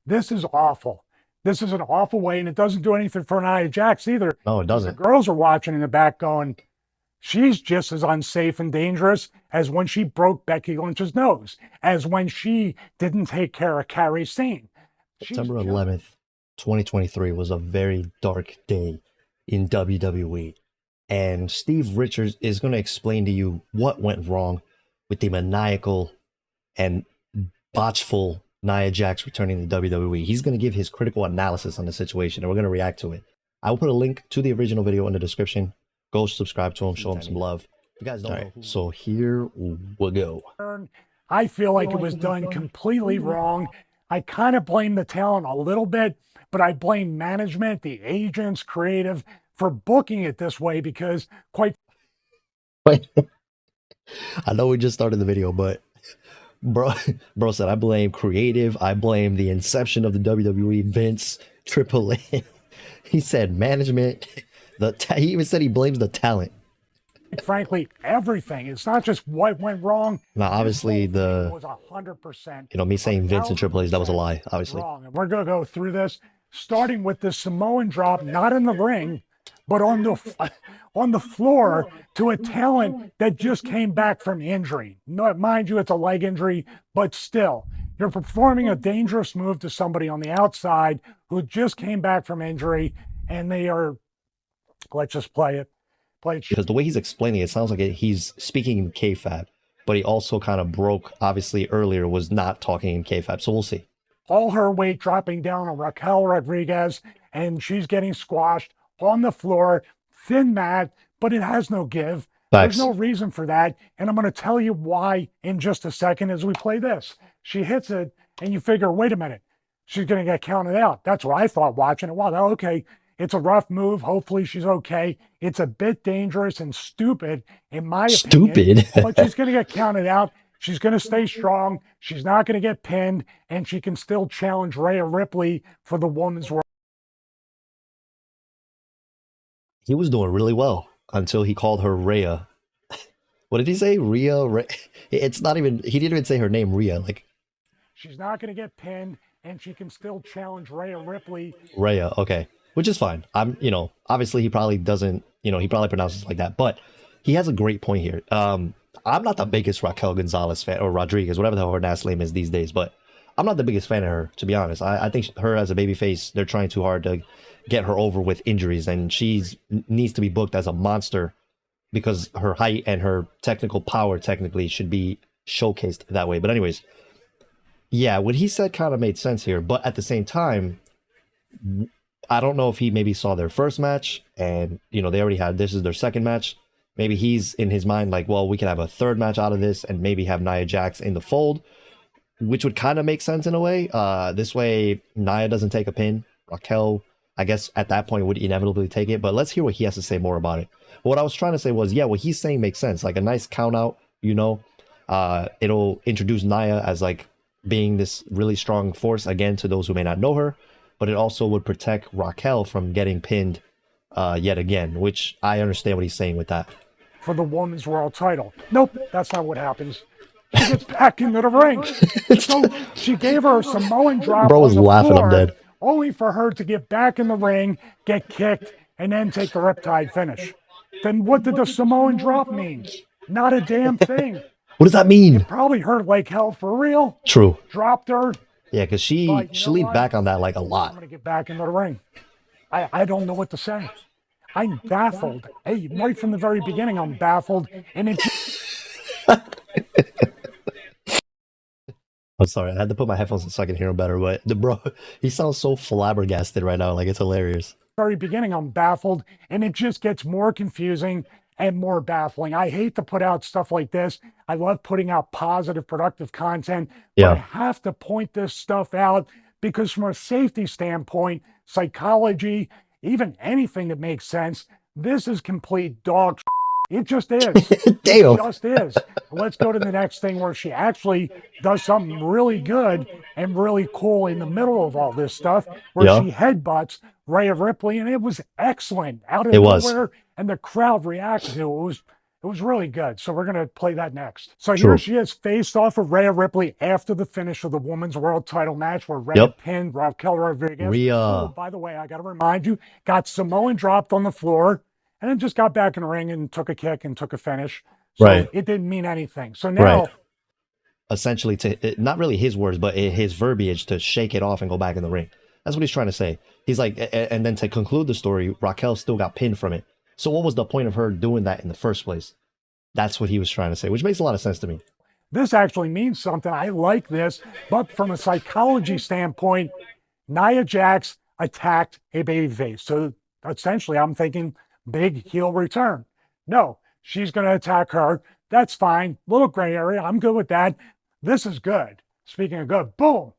This is awful. This is an awful way, and it doesn't do anything for Nia Jax either, No, it because the doesn't. girls are watching in the back going, she's just as unsafe and dangerous as when she broke Becky Lynch's nose, as when she didn't take care of Carrie Sane. She's September just 11th, 2023 was a very dark day in WWE. And Steve Richards is going to explain to you what went wrong with the maniacal and botchful Nia Jax returning to WWE. He's going to give his critical analysis on the situation and we're going to react to it. I will put a link to the original video in the description. Go subscribe to him, show him some love. You guys don't know. So here we go. I feel like it was done completely wrong. I kind of blame the talent a little bit, but I blame management, the agents, creative for booking it this way because quite Wait, I know we just started the video, but bro said I blame creative. I blame the inception of the WWE, Vince, Triple A. He said management. He even said he blames the talent. frankly, everything. It's not just what went wrong. Now, obviously, It was 100%. me saying Vince and Triple H, that was a lie, obviously. Wrong. And we're going to go through this, starting with the Samoan drop, not in the ring, but on the floor to a talent that just came back from injury. No, mind you, it's a leg injury, but still, you're performing a dangerous move to somebody on the outside who just came back from injury, and they are. Let's just play it. Because the way he's explaining it sounds like he's speaking in kayfabe, but he also kind of broke, obviously, earlier was not talking in kayfabe, so we'll see. All her weight dropping down on Raquel Rodriguez, and she's getting squashed on the floor, thin mat, but it has no give. Facts. There's no reason for that, and I'm going to tell you why in just a second as we play this. She hits it, and you figure, wait a minute, she's going to get counted out. That's what I thought watching it. Wow, okay, it's a rough move. Hopefully she's okay. It's a bit dangerous and stupid, in my opinion. But she's going to get counted out. She's going to stay strong. She's not going to get pinned, and she can still challenge Rhea Ripley for the women's world. He was doing really well until he called her Rhea. What did he say? Rhea? It's not even, he didn't even say her name, Rhea. Like, she's not going to get pinned, and she can still challenge Rhea Ripley. Rhea, okay. Which is fine. Obviously he probably doesn't, he probably pronounces it like that, but he has a great point here. I'm not the biggest Raquel Gonzalez fan, or Rodriguez, whatever the hell her last name is these days, but I'm not the biggest fan of her, to be honest. I think her as a babyface, they're trying too hard to get her over with injuries, and she's needs to be booked as a monster because her height and her technical power technically should be showcased that way. But anyways, yeah, what he said kind of made sense here, but at the same time, I don't know if he maybe saw their first match and, they already had, this is their second match. Maybe he's in his mind like, well, we can have a third match out of this and maybe have Nia Jax in the fold, which would kind of make sense in a way. This way, Nia doesn't take a pin. Raquel, I guess at that point would inevitably take it, but let's hear what he has to say more about it. But what I was trying to say was, yeah, what he's saying makes sense. Like a nice count out, it'll introduce Nia as like being this really strong force again to those who may not know her. But it also would protect Raquel from getting pinned yet again, which I understand what he's saying with that. For the women's world title. Nope, that's not what happens. She gets back into the ring. So she gave her a Samoan drop. Bro was laughing, I'm dead. Only for her to get back in the ring, get kicked, and then take the Riptide finish. Then what did the Samoan drop mean? Not a damn thing. What does that mean? It probably hurt like hell for real. True. Dropped her. Yeah, because she leaned back on that like a lot. I'm going to get back into the ring. I don't know what to say. I'm baffled. Hey, right from the very beginning, I'm baffled. And I'm sorry, I had to put my headphones in so I can hear him better, but he sounds so flabbergasted right now, like it's hilarious. Very beginning, I'm baffled, and it just gets more confusing and more baffling. I hate to put out stuff like this. I love putting out positive, productive content, but I have to point this stuff out because from a safety standpoint, psychology, even anything that makes sense, this is complete dog shit. It just is. Damn. It just is. Let's go to the next thing where she actually does something really good and really cool in the middle of all this stuff, where she headbutts Rhea Ripley, and it was excellent out of nowhere, and the crowd reacted to it. It was really good. So we're going to play that next. So here True. she is faced off of Rhea Ripley after the finish of the women's world title match where Rhea Yep. pinned Raquel Rodriguez. Rhea. Oh, by the way, I got to remind you, got Samoan dropped on the floor and then just got back in the ring and took a kick and took a finish. So Right. it didn't mean anything. So now, Right. Essentially, not really his words, but his verbiage to shake it off and go back in the ring. That's what he's trying to say. He's like, and then to conclude the story, Raquel still got pinned from it. So what was the point of her doing that in the first place? That's what he was trying to say, which makes a lot of sense to me. this actually means something. I like this, but from a psychology standpoint, Nia Jax attacked a babyface. So essentially, I'm thinking big heel return. No, she's going to attack her. That's fine. Little gray area. I'm good with that. This is good. Speaking of good, boom.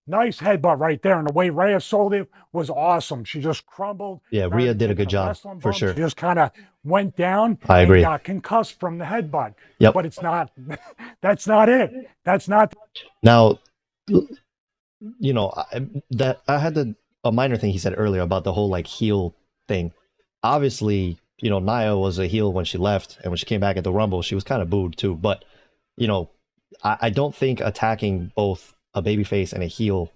Nice headbutt right there. And the way Rhea sold it was awesome. She just crumbled. Yeah, Rather Rhea than did a taking good job, wrestling for bump, sure. She just kind of went down I agree. and got concussed from the headbutt. Yep. But it's not, that's not it. That's not. Now, you know, I had a minor thing he said earlier about the whole like heel thing. Obviously, you know, Nia was a heel when she left, and when she came back at the Rumble, she was kind of booed too. But, you know, I don't think attacking both a babyface and a heel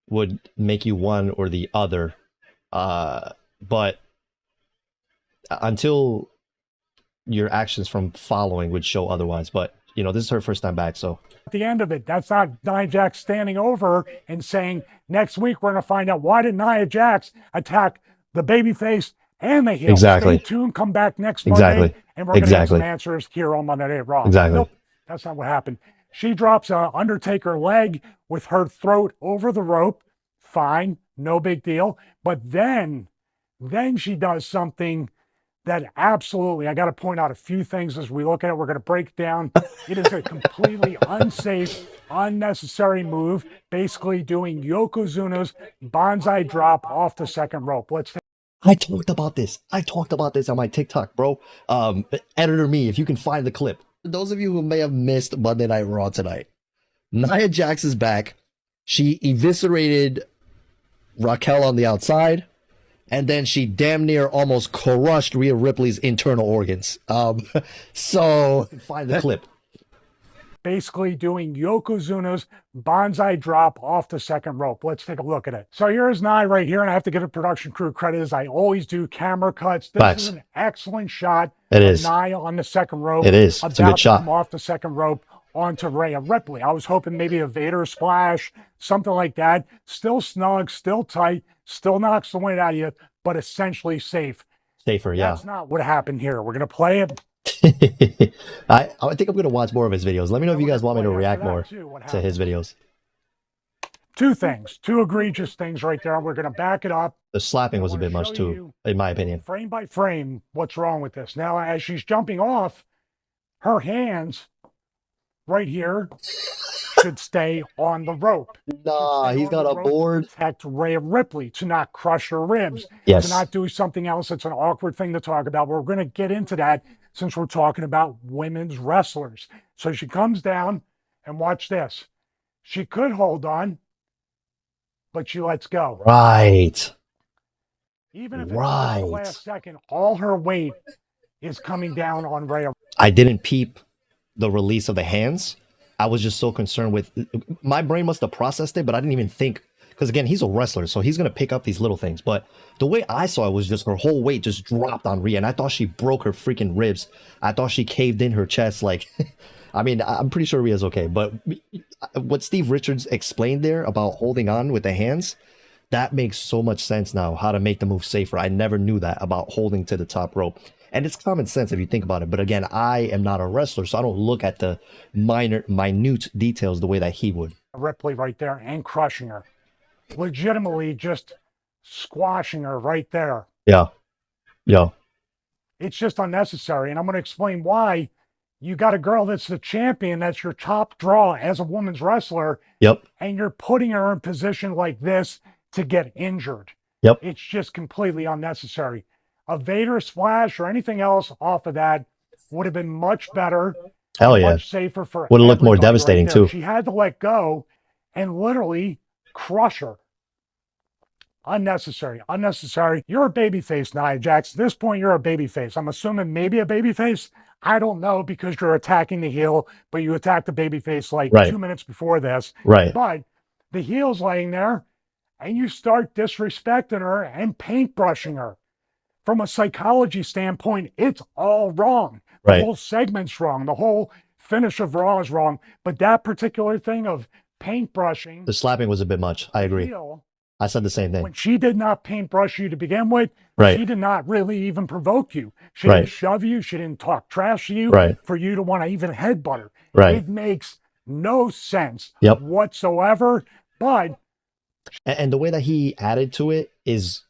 would make you one or the other. But until your actions from following would show otherwise. But, you know, this is her first time back, so. At the end of it, that's not Nia Jax standing over her and saying, next week we're going to find out why did Nia Jax attack the babyface and the heel. Exactly. Stay tuned. Come back next Exactly. Monday, and we're going to get Exactly. some answers here on Monday Night Raw. Exactly. Nope, that's not what happened. She drops a Undertaker leg with her throat over the rope. Fine, no big deal. But then she does something that absolutely, I got to point out a few things as we look at it. We're going to break down. It is a completely unsafe, unnecessary move, basically doing Yokozuna's Bonsai drop off the second rope. I talked about this. I talked about this on my TikTok, bro. Editor me, if you can find the clip. Those of you who may have missed Monday Night Raw tonight, Nia Jax is back. She eviscerated Raquel on the outside, and then she damn near almost crushed Rhea Ripley's internal organs. So find the clip. Basically doing Yokozuna's Bonsai drop off the second rope. Let's take a look at it. So here's Nia right here, and I have to give a production crew credit as I always do. Camera cuts. This is an excellent shot. It is. Nia on the second rope. It is. It's a good shot. Come off the second rope onto Rhea Ripley. I was hoping maybe a Vader splash, something like that. Still snug, still tight, still knocks the wind out of you, but essentially safe. Safer, yeah. That's not what happened here. We're going to play it. I think I'm going to watch more of his videos. Let me know if you guys want me to react more to his videos. Two things, two egregious things right there. We're going to back it up. The slapping was a bit much too, in my opinion. Frame by frame, what's wrong with this? Now, as she's jumping off, her hands right here should stay on the rope. Nah, he's got a board. Protect Rhea Ripley to not crush her ribs. Yes. To not do something else. It's an awkward thing to talk about. We're going to get into that since we're talking about women's wrestlers. So she comes down and watch this. She could hold on, but she lets go. Right. Even if it's at the last second, all her weight is coming down on Rhea. I didn't peep the release of the hands. I was just so concerned with, my brain must have processed it, but I didn't even think, because again, he's a wrestler, so he's going to pick up these little things. But the way I saw it was just her whole weight just dropped on Rhea, and I thought she broke her freaking ribs. I thought she caved in her chest. Like, I mean, I'm pretty sure Rhea's okay. But what Steve Richards explained there about holding on with the hands, that makes so much sense now, how to make the move safer. I never knew that about holding to the top rope. And it's common sense if you think about it. But again, I am not a wrestler, so I don't look at the minute details the way that he would. Ripley right there and crushing her. Legitimately just squashing her right there. Yeah. Yeah. It's just unnecessary. And I'm going to explain why. You got a girl that's the champion, that's your top draw as a women's wrestler. Yep. And you're putting her in a position like this to get injured. Yep. It's just completely unnecessary. A Vader splash or anything else off of that would have been much better. Hell yeah. Much safer for would have looked more everybody devastating right there. too. She had to let go and literally crush her. Unnecessary. Unnecessary. You're a babyface, Nia Jax. At this point, you're a babyface. I'm assuming maybe a babyface. I don't know because you're attacking the heel, but you attacked the babyface like Right. 2 minutes before this. Right. But the heel's laying there, and you start disrespecting her and paintbrushing her. From a psychology standpoint, it's all wrong. The Right. whole segment's wrong. The whole finish of Raw is wrong. But that particular thing of paintbrushing The slapping was a bit much. I agree. heel, I said the same thing. when she did not paintbrush you to begin with, Right. she did not really even provoke you. She Right. didn't shove you. She didn't talk trash to you Right. for you to want to even headbutt her. Right. It makes no sense Yep. whatsoever. But And the way that he added to it is,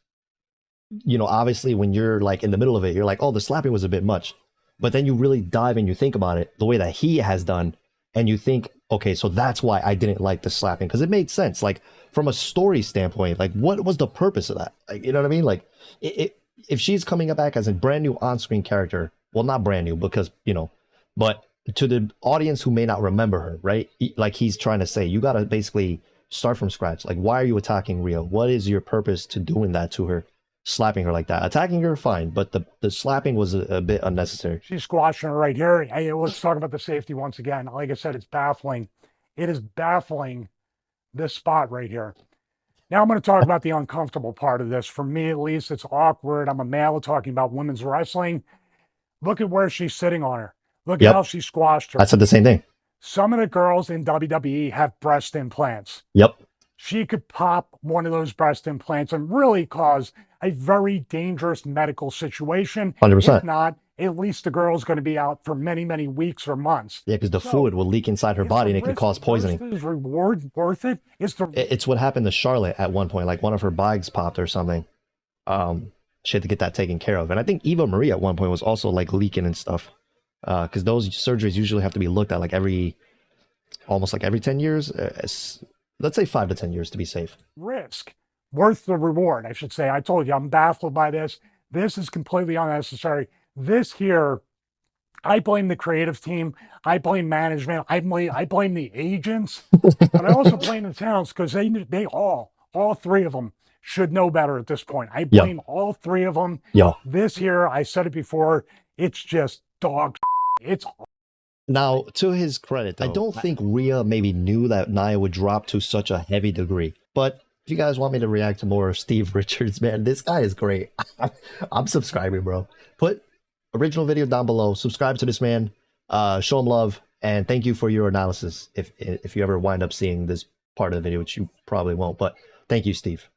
you know, obviously when you're like in the middle of it, you're like, oh, the slapping was a bit much. But then you really dive and you think about it the way that he has done, and you think, okay, so that's why I didn't like the slapping, because it made sense. Like from a story standpoint, like what was the purpose of that? Like, you know what I mean? Like if she's coming back as a brand new on-screen character, well, not brand new because, you know, but to the audience who may not remember her, right? Like he's trying to say, you got to basically start from scratch. Like, why are you attacking Rhea? What is your purpose to doing that to her? Slapping her like that. Attacking her, fine, but the slapping was a bit unnecessary. she's squashing her right here. Hey, let's talk about the safety once again. Like I said, it's baffling. It is baffling, this spot right here. Now I'm going to talk about the uncomfortable part of this. For me, at least, it's awkward. I'm a male talking about women's wrestling. Look at where she's sitting on her. Look at Yep. how she squashed her. I said the same thing. Some of the girls in WWE have breast implants. Yep. She could pop one of those breast implants and really cause a very dangerous medical situation. 100%. If not, at least the girl's going to be out for many, many weeks or months. Yeah, because the So, fluid will leak inside her is body the and it could risk cause poisoning. versus reward worth it? Is the It's what happened to Charlotte at one point. Like one of her bags popped or something. She had to get that taken care of. And I think Eva Marie at one point was also like leaking and stuff. Because those surgeries usually have to be looked at like almost like every 10 years. Let's say 5 to 10 years to be safe. risk worth the reward? I should say. I told you I'm baffled by this. This is completely unnecessary. This here, I blame the creative team. I blame management. I blame the agents, but I also blame the talents because they all three of them should know better at this point. I blame all three of them. Yeah. This here, I said it before, it's just dog. It's Now, to his credit, though, I don't think Rhea maybe knew that Nia would drop to such a heavy degree. But if you guys want me to react to more of Steve Richards, man, this guy is great. I'm subscribing, bro. Put original video down below. Subscribe to this man. Show him love. And thank you for your analysis if you ever wind up seeing this part of the video, which you probably won't. But thank you, Steve.